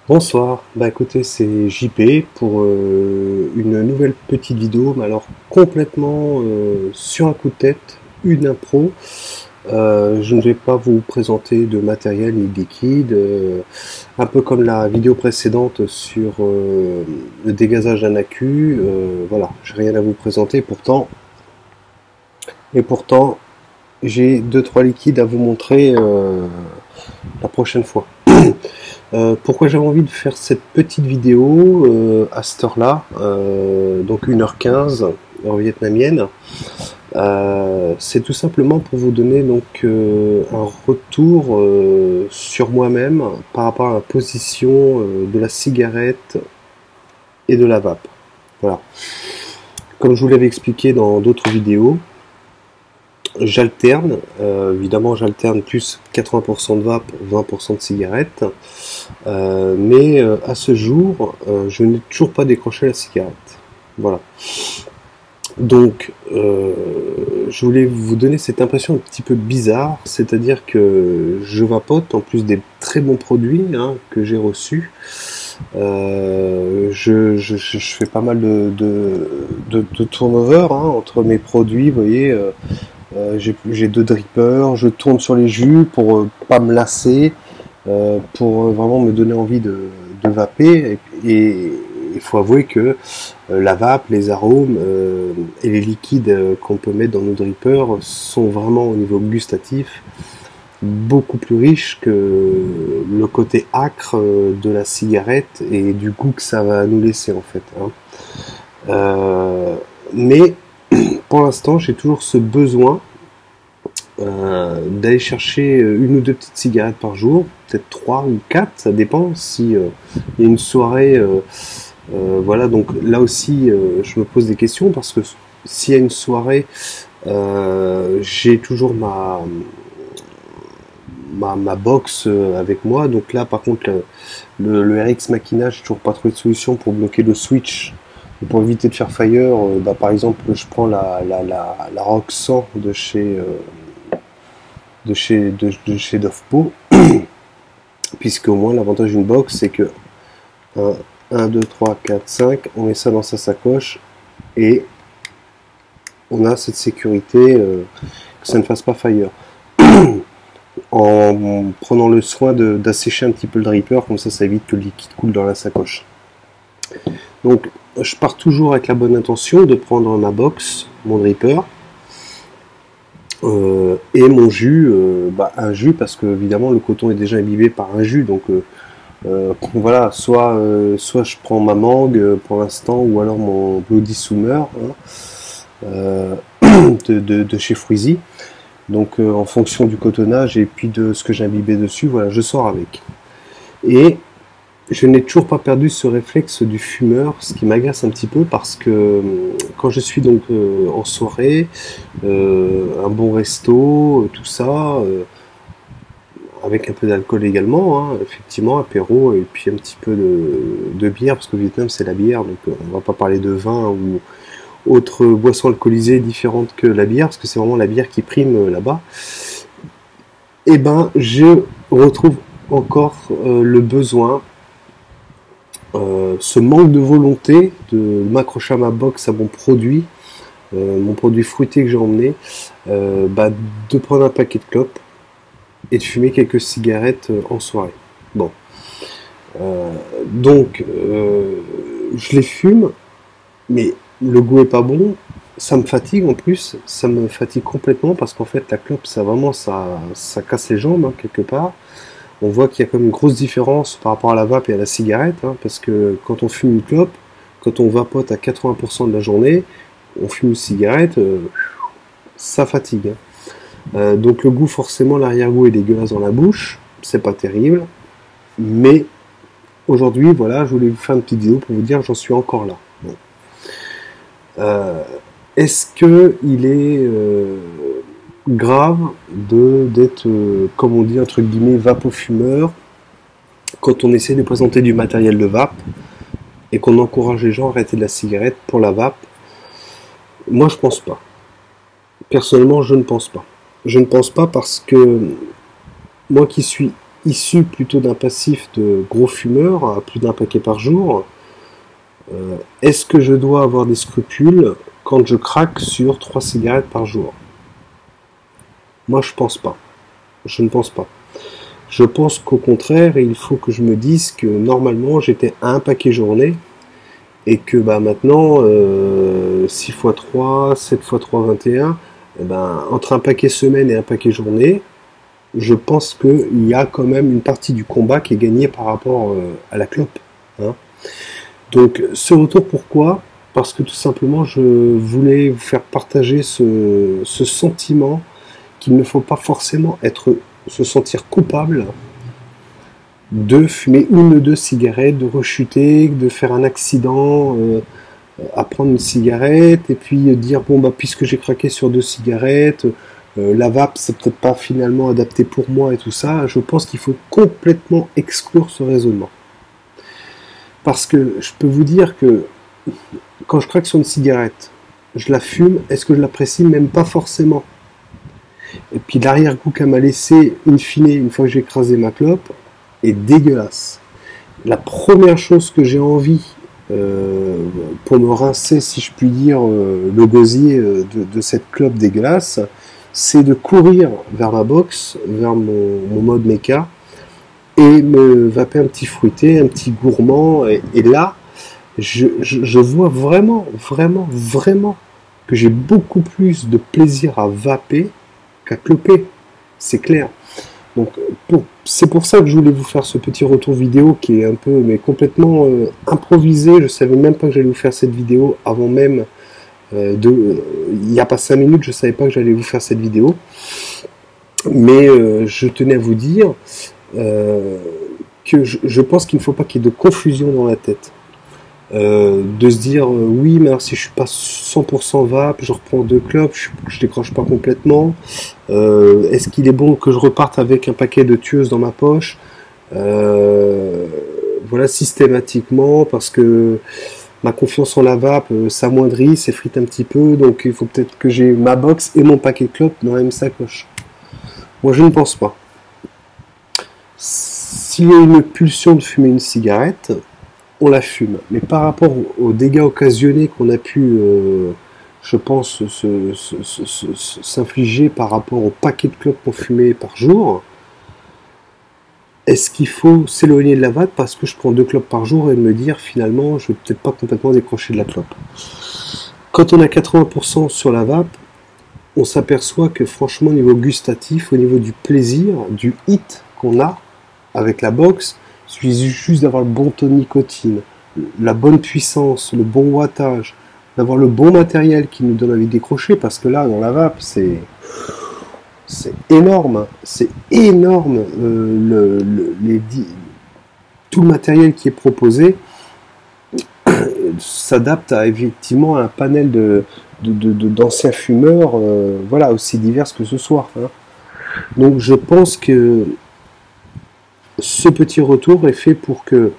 Bonsoir, bah écoutez c'est JP pour une nouvelle petite vidéo, mais alors complètement sur un coup de tête, une impro. Je ne vais pas vous présenter de matériel ni de liquide, un peu comme la vidéo précédente sur le dégazage d'un accu, voilà, j'ai rien à vous présenter pourtant j'ai deux trois liquides à vous montrer la prochaine fois. Pourquoi j'avais envie de faire cette petite vidéo à cette heure-là, donc 1h15 heure vietnamienne, c'est tout simplement pour vous donner donc un retour sur moi-même par rapport à la position de la cigarette et de la vape. Voilà. Comme je vous l'avais expliqué dans d'autres vidéos, j'alterne, évidemment j'alterne plus 80% de vape, 20% de cigarette, mais à ce jour, je n'ai toujours pas décroché la cigarette. Voilà. Donc, je voulais vous donner cette impression un petit peu bizarre, c'est-à-dire que je vapote en plus des très bons produits que j'ai reçus. Je fais pas mal de turnover entre mes produits, vous voyez. J'ai deux drippers, je tourne sur les jus pour pas me lasser, pour vraiment me donner envie de vaper. Et il faut avouer que la vape, les arômes et les liquides qu'on peut mettre dans nos drippers sont vraiment au niveau gustatif beaucoup plus riches que le côté âcre de la cigarette et du goût que ça va nous laisser en fait. Mais pour l'instant, j'ai toujours ce besoin d'aller chercher une ou deux petites cigarettes par jour, peut-être 3 ou 4, ça dépend si il y a une soirée. Voilà, donc là aussi, je me pose des questions parce que s'il y a une soirée, j'ai toujours ma box avec moi. Donc là, par contre, le RX Machina, j'ai toujours pas trouvé de solution pour bloquer le switch. Pour éviter de faire fire, par exemple, je prends la Rock 100 de chez Dovpo, puisque au moins l'avantage d'une box, c'est que 1, 2, 3, 4, 5, on met ça dans sa sacoche et on a cette sécurité que ça ne fasse pas fire. En prenant le soin d'assécher un petit peu le dripper, comme ça évite que le liquide coule dans la sacoche. Donc je pars toujours avec la bonne intention de prendre ma box, mon dripper, et mon jus, un jus parce que évidemment le coton est déjà imbibé par un jus, donc voilà, soit je prends ma mangue pour l'instant, ou alors mon Bloody Summer de chez Fruizy. Donc en fonction du cotonnage et puis de ce que j'ai imbibé dessus, voilà, je sors avec. Et je n'ai toujours pas perdu ce réflexe du fumeur, ce qui m'agace un petit peu parce que quand je suis donc en soirée, un bon resto, tout ça, avec un peu d'alcool également, effectivement, apéro et puis un petit peu de bière, parce qu'au Vietnam c'est la bière, donc on va pas parler de vin ou autre boisson alcoolisée différente que la bière, parce que c'est vraiment la bière qui prime là-bas. Et ben je retrouve encore le besoin, ce manque de volonté de m'accrocher à ma box, à mon produit fruité que j'ai emmené, de prendre un paquet de clopes et de fumer quelques cigarettes en soirée. Bon, donc je les fume, mais le goût est pas bon, ça me fatigue en plus, ça me fatigue complètement parce qu'en fait la clope ça casse les jambes quelque part. On voit qu'il y a quand même une grosse différence par rapport à la vape et à la cigarette, parce que quand on fume une clope, quand on vapote à 80% de la journée, on fume une cigarette, ça fatigue. Donc le goût, forcément, l'arrière-goût est dégueulasse dans la bouche, c'est pas terrible, mais aujourd'hui, voilà, je voulais vous faire une petite vidéo pour vous dire que j'en suis encore là. Bon. Est-ce que il est grave d'être, comme on dit entre guillemets, vapofumeur quand on essaie de présenter du matériel de vape et qu'on encourage les gens à arrêter de la cigarette pour la vape? Moi, je pense pas. Personnellement, je ne pense pas. Je ne pense pas parce que moi qui suis issu plutôt d'un passif de gros fumeur, à plus d'un paquet par jour, est-ce que je dois avoir des scrupules quand je craque sur 3 cigarettes par jour? Moi, je pense pas. Je ne pense pas. Je pense qu'au contraire, il faut que je me dise que normalement, j'étais à un paquet journée et que maintenant, 6 x 3, 7 x 3, 21, entre un paquet semaine et un paquet journée, je pense qu'il y a quand même une partie du combat qui est gagnée par rapport à la clope. Hein. Donc ce retour, pourquoi? Parce que tout simplement je voulais vous faire partager ce sentiment qu'il ne faut pas forcément se sentir coupable de fumer une ou deux cigarettes, de rechuter, de faire un accident, à prendre une cigarette et puis dire bon puisque j'ai craqué sur 2 cigarettes, la vape c'est peut-être pas finalement adapté pour moi et tout ça. Je pense qu'il faut complètement exclure ce raisonnement. Parce que je peux vous dire que quand je craque sur une cigarette, je la fume, est-ce que je l'apprécie? Même pas forcément. Et puis l'arrière-goût qu'elle m'a laissé, in fine, une fois que j'ai écrasé ma clope, est dégueulasse. La première chose que j'ai envie, pour me rincer, si je puis dire, le gosier de cette clope dégueulasse, c'est de courir vers ma box, vers mon mode méca, et me vaper un petit fruité, un petit gourmand, et là, je vois vraiment que j'ai beaucoup plus de plaisir à vaper qu'à cloper, c'est clair. Donc c'est pour ça que je voulais vous faire ce petit retour vidéo qui est un peu, mais complètement improvisé. Je savais même pas que j'allais vous faire cette vidéo avant même il n'y a pas 5 minutes, je savais pas que j'allais vous faire cette vidéo. Mais je tenais à vous dire que je pense qu'il ne faut pas qu'il y ait de confusion dans la tête. De se dire oui mais alors si je suis pas 100% vape, je reprends 2 clopes, je décroche pas complètement, est-ce qu'il est bon que je reparte avec un paquet de tueuses dans ma poche, voilà, systématiquement, parce que ma confiance en la vape s'amoindrit, s'effrite un petit peu, donc il faut peut-être que j'ai ma box et mon paquet de clopes dans la même sacoche. Moi je ne pense pas. S'il y a une pulsion de fumer une cigarette, on la fume. Mais par rapport aux dégâts occasionnés qu'on a pu, je pense, s'infliger par rapport au paquet de clopes qu'on fumait par jour, est-ce qu'il faut s'éloigner de la vape parce que je prends 2 clopes par jour et me dire finalement je vais peut-être pas complètement décrocher de la clope? Quand on a 80% sur la vape, on s'aperçoit que franchement au niveau gustatif, au niveau du plaisir, du hit qu'on a avec la box, il suffit juste d'avoir le bon taux de nicotine, la bonne puissance, le bon wattage, d'avoir le bon matériel qui nous donne envie de décrocher, parce que là, dans la vape, c'est énorme, tout le matériel qui est proposé s'adapte à effectivement à un panel d'anciens fumeurs, voilà, aussi divers que ce soit. Hein. Donc je pense que ce petit retour est fait pour que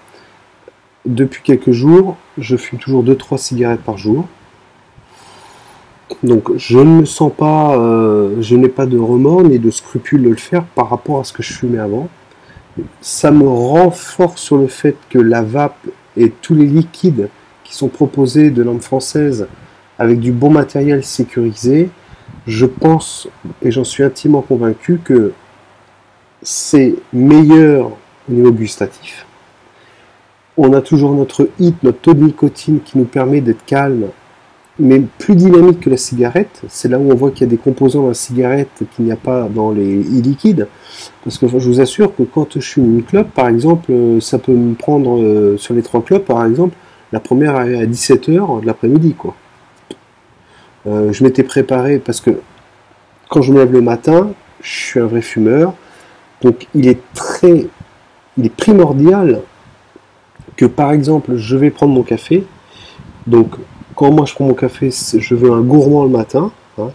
depuis quelques jours, je fume toujours 2-3 cigarettes par jour. Donc je ne me sens pas, je n'ai pas de remords ni de scrupule de le faire par rapport à ce que je fumais avant. Ça me renforce sur le fait que la vape et tous les liquides qui sont proposés de langue française avec du bon matériel sécurisé, je pense et j'en suis intimement convaincu que c'est meilleur au niveau gustatif. On a toujours notre hit, notre taux de nicotine qui nous permet d'être calme, mais plus dynamique que la cigarette. C'est là où on voit qu'il y a des composants dans la cigarette qu'il n'y a pas dans les e-liquides. Parce que je vous assure que quand je fume une clope, par exemple, ça peut me prendre sur les 3 clopes, par exemple, la première à 17h de l'après-midi, quoi. Je m'étais préparé parce que quand je me lève le matin, je suis un vrai fumeur. Donc il est primordial que par exemple je vais prendre mon café. Donc quand moi je prends mon café, je veux un gourmand le matin, hein,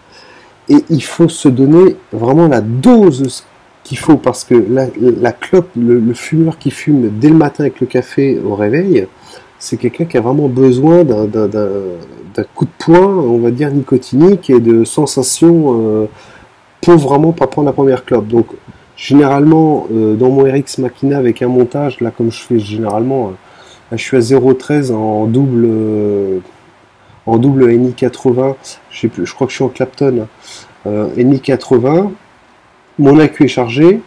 et il faut se donner vraiment la dose qu'il faut, parce que la clope, le fumeur qui fume dès le matin avec le café au réveil, c'est quelqu'un qui a vraiment besoin d'un coup de poing, on va dire, nicotinique et de sensations pour vraiment pas prendre la première clope. Donc Généralement, dans mon RX Machina avec un montage, là comme je fais généralement, là, je suis à 0,13 en double NI 80, je crois que je suis en Clapton, NI 80, mon accu est chargé,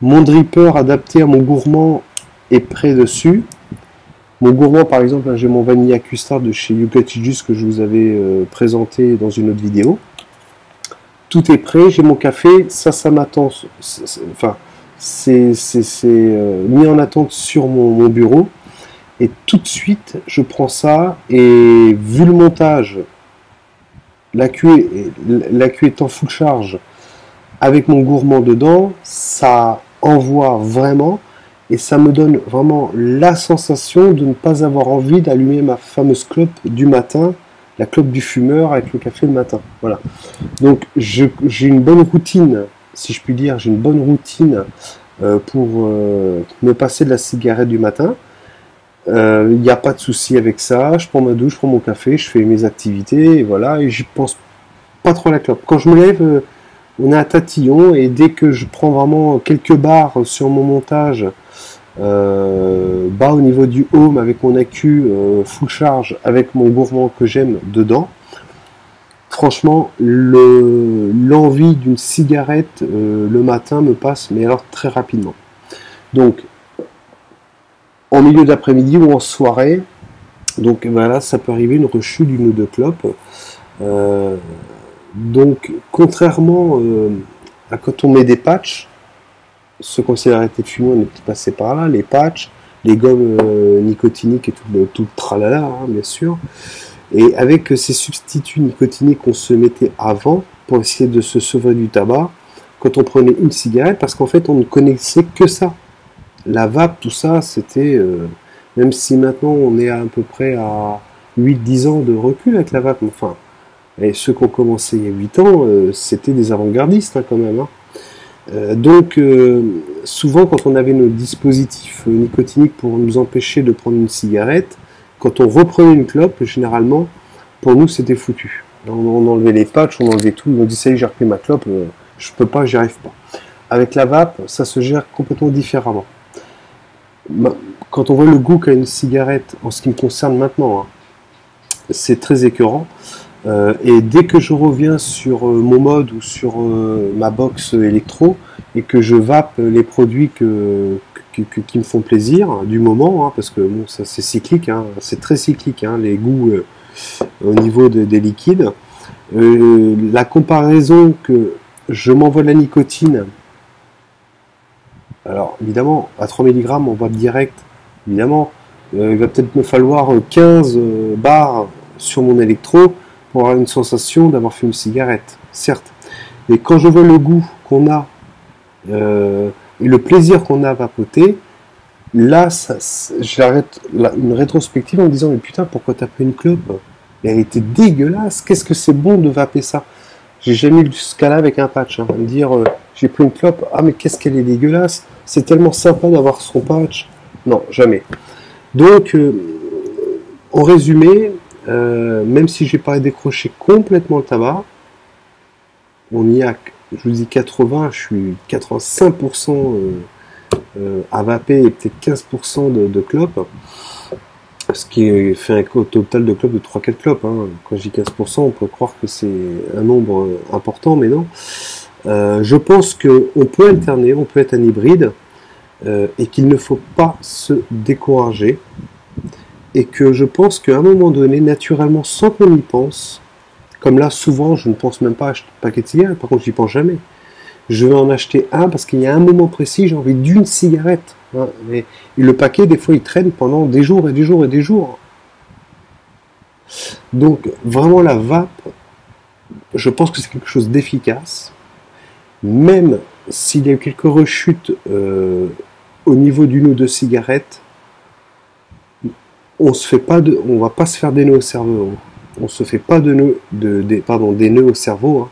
mon dripper adapté à mon gourmand est prêt dessus. Mon gourmand, par exemple, j'ai mon Vanilla Custard de chez Yucatijus que je vous avais présenté dans une autre vidéo. Tout est prêt, j'ai mon café, ça m'attend. Enfin, c'est mis en attente sur mon bureau. Et tout de suite, je prends ça et vu le montage, l'accu est en full charge avec mon gourmand dedans, ça envoie vraiment. Et ça me donne vraiment la sensation de ne pas avoir envie d'allumer ma fameuse clope du matin, la clope du fumeur avec le café le matin. Voilà. Donc j'ai une bonne routine, si je puis dire, j'ai une bonne routine pour me passer de la cigarette du matin. Il n'y a pas de souci avec ça. Je prends ma douche, je prends mon café, je fais mes activités, et voilà, et j'y pense pas trop à la clope. Quand je me lève, on est à tatillon, et dès que je prends vraiment quelques barres sur mon montage, bas au niveau du home avec mon accu full charge avec mon gourmand que j'aime dedans, franchement l'envie d'une cigarette le matin me passe, mais alors très rapidement. Donc en milieu d'après-midi ou en soirée, donc voilà, ça peut arriver une rechute d'une ou deux clopes. Donc contrairement à quand on met des patchs, ceux qui ont essayé d'arrêter de fumer, on est passé par là, les patchs, les gommes nicotiniques et tout le tralala, hein, bien sûr. Et avec ces substituts nicotiniques qu'on se mettait avant pour essayer de se sevrer du tabac, quand on prenait une cigarette, parce qu'en fait on ne connaissait que ça. La vape, tout ça, c'était, même si maintenant on est à peu près à 8-10 ans de recul avec la vape, enfin, et ceux qui ont commencé il y a 8 ans, c'était des avant-gardistes hein, quand même. Hein. Donc, souvent, quand on avait nos dispositifs nicotiniques pour nous empêcher de prendre une cigarette, quand on reprenait une clope, généralement, pour nous, c'était foutu. On enlevait les patchs, on enlevait tout. On dit, ça y est, j'ai repris ma clope, je peux pas, j'y arrive pas. Avec la vape, ça se gère complètement différemment. Quand on voit le goût qu'a une cigarette, en ce qui me concerne maintenant, hein, c'est très écœurant. Et dès que je reviens sur mon mode ou sur ma box électro et que je vape les produits qui me font plaisir du moment, hein, parce que bon, ça c'est cyclique, hein, c'est très cyclique, hein, les goûts au niveau des liquides. La comparaison que je m'envoie de la nicotine, alors évidemment à 3 mg on vape direct, évidemment il va peut-être me falloir 15 barres sur mon électro pour avoir une sensation d'avoir fait une cigarette, certes. Mais quand je vois le goût qu'on a et le plaisir qu'on a à vapoter, là, j'arrête une rétrospective en me disant mais putain, pourquoi t'as pris une clope? Elle était dégueulasse, qu'est-ce que c'est bon de vaper ça? J'ai jamais eu ce cas-là avec un patch, hein, à me dire j'ai pris une clope, ah mais qu'est-ce qu'elle est dégueulasse, c'est tellement sympa d'avoir son patch. Non, jamais. Donc, en résumé, même si j'ai pas décroché complètement le tabac, on y a, je vous dis 80, je suis 85% à vaper et peut-être 15% de clopes, ce qui fait un total de clopes de 3-4 clopes. Hein. Quand je dis 15%, on peut croire que c'est un nombre important, mais non. Je pense qu'on peut alterner, on peut être un hybride, et qu'il ne faut pas se décourager. Et que je pense qu'à un moment donné, naturellement, sans qu'on y pense, comme là, souvent, je ne pense même pas à acheter un paquet de cigarettes, par contre, j'y pense jamais. Je vais en acheter un parce qu'il y a un moment précis, j'ai envie d'une cigarette. Hein, et le paquet, des fois, il traîne pendant des jours et des jours et des jours. Donc, vraiment, la vape, je pense que c'est quelque chose d'efficace. Même s'il y a eu quelques rechutes au niveau d'une ou deux cigarettes, on va pas se faire des nœuds au cerveau. On se fait pas des nœuds au cerveau. Hein.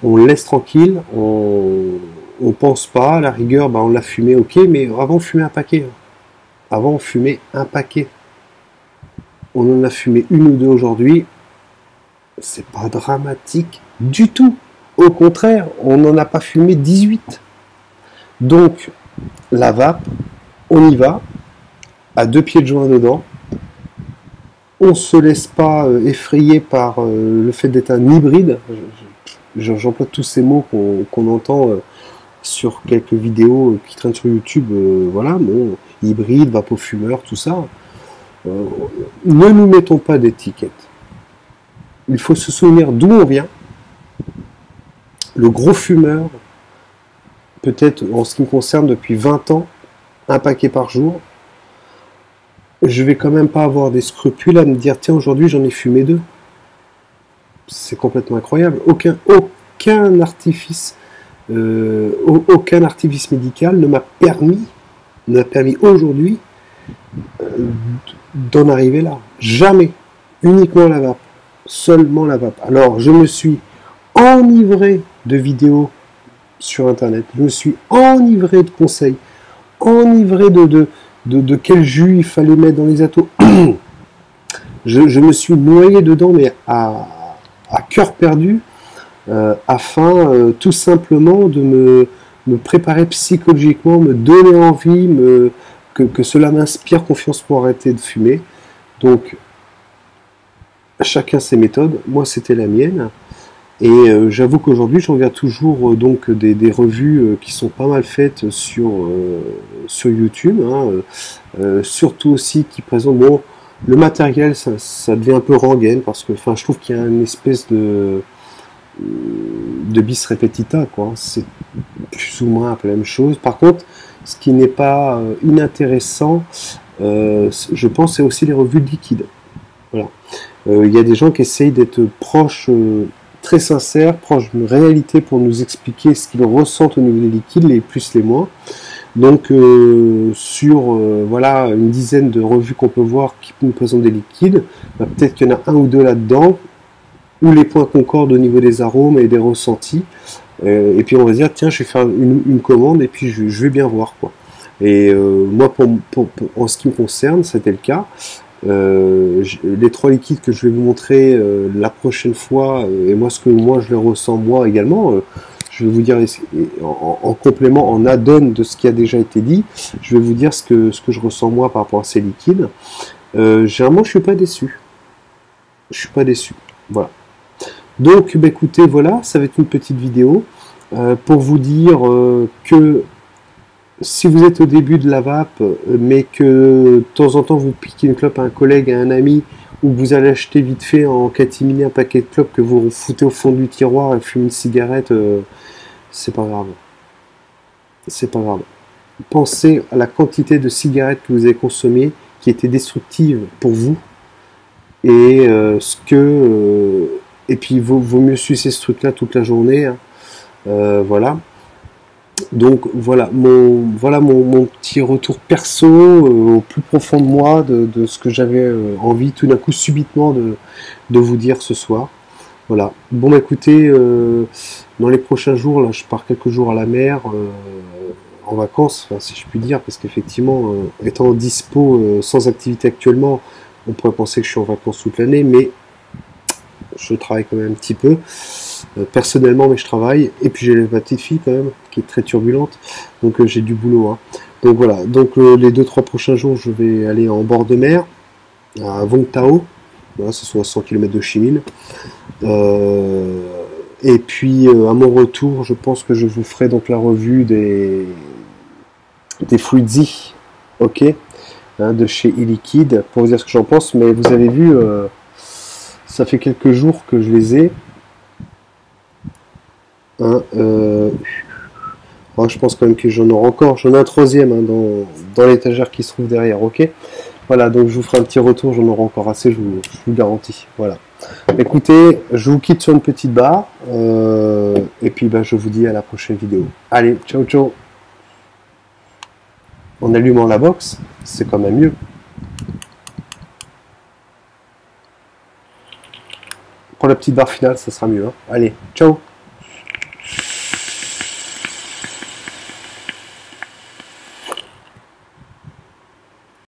On le laisse tranquille. On pense pas. À la rigueur, on l'a fumé, ok. Mais avant, on fumait un paquet. Hein. Avant, on fumait un paquet. On en a fumé une ou deux aujourd'hui. C'est pas dramatique du tout. Au contraire, on n'en a pas fumé 18. Donc, la vape, on y va, à 2 pieds de joint dedans. On ne se laisse pas effrayer par le fait d'être un hybride. J'emploie tous ces mots qu'on entend sur quelques vidéos qui traînent sur YouTube. Voilà, bon, hybride, vapofumeur, tout ça. Ne nous mettons pas d'étiquette. Il faut se souvenir d'où on vient. Le gros fumeur, peut-être en ce qui me concerne depuis 20 ans, un paquet par jour, je vais quand même pas avoir des scrupules à me dire tiens, aujourd'hui j'en ai fumé 2. C'est complètement incroyable. Aucun artifice médical ne m'a permis aujourd'hui d'en arriver là. Jamais. Uniquement la vape. Seulement la vape. Alors je me suis enivré de vidéos sur internet. Je me suis enivré de conseils. Enivré de quel jus il fallait mettre dans les atos. Je me suis noyé dedans, mais à cœur perdu, afin tout simplement de me préparer psychologiquement, me donner envie, que cela m'inspire confiance pour arrêter de fumer. Donc, chacun ses méthodes. Moi, c'était la mienne. Et j'avoue qu'aujourd'hui, je regarde toujours donc des revues qui sont pas mal faites sur YouTube, hein, surtout aussi qui présentent bon, le matériel, ça devient un peu rengaine parce que, enfin, je trouve qu'il y a une espèce de bis repetita, quoi. C'est plus ou moins un peu la même chose. Par contre, ce qui n'est pas inintéressant, je pense, c'est aussi les revues de liquide. Voilà. Il y a des gens qui essayent d'être proches. Très sincère, proche d'une réalité pour nous expliquer ce qu'ils ressentent au niveau des liquides, les plus, les moins. Donc sur voilà une dizaine de revues qu'on peut voir qui nous présentent des liquides, bah, peut-être qu'il y en a un ou deux là-dedans où les points concordent au niveau des arômes et des ressentis. Et puis on va se dire tiens, je vais faire une commande et puis je vais bien voir quoi. Et moi en ce qui me concerne, c'était le cas. Les 3 liquides que je vais vous montrer la prochaine fois, et moi ce que moi je les ressens moi également, je vais vous dire en complément, en add-on de ce qui a déjà été dit, je vais vous dire ce que je ressens moi par rapport à ces liquides. Généralement je suis pas déçu. Voilà. Donc bah, écoutez, voilà, ça va être une petite vidéo pour vous dire que si vous êtes au début de la vape, mais que de temps en temps vous piquez une clope à un collègue, à un ami, ou que vous allez acheter vite fait en catimini un paquet de clopes que vous foutez au fond du tiroir et fumez une cigarette, c'est pas grave. C'est pas grave. Pensez à la quantité de cigarettes que vous avez consommées qui étaient destructives pour vous et et puis vaut mieux sucer ce truc-là toute la journée. Hein. Voilà. Donc voilà mon petit retour perso au plus profond de moi de ce que j'avais envie tout d'un coup subitement de vous dire ce soir. Voilà. Bon bah écoutez, dans les prochains jours, là je pars quelques jours à la mer en vacances, enfin, si je puis dire, parce qu'effectivement, étant dispo sans activité actuellement, on pourrait penser que je suis en vacances toute l'année, mais je travaille quand même un petit peu. Personnellement, mais je travaille, et puis j'ai ma petite fille quand même qui est très turbulente, donc j'ai du boulot. Hein. Donc voilà, donc les 2-3 prochains jours, je vais aller en bord de mer à Vung Tau, voilà, ce sont à 100 km de Chi Minh. Et puis à mon retour, je pense que je vous ferai donc la revue des Fruitsy, ok, hein, de chez e-liquid, pour vous dire ce que j'en pense. Mais vous avez vu, ça fait quelques jours que je les ai. Hein, je pense quand même que j'en aurai encore. J'en ai un troisième hein, dans l'étagère qui se trouve derrière. Ok. Voilà, donc je vous ferai un petit retour. J'en aurai encore assez, je vous garantis. Voilà. Écoutez, je vous quitte sur une petite barre. Et puis je vous dis à la prochaine vidéo. Allez, ciao ciao. En allumant la box, c'est quand même mieux. Pour la petite barre finale, ça sera mieux. Hein. Allez, ciao.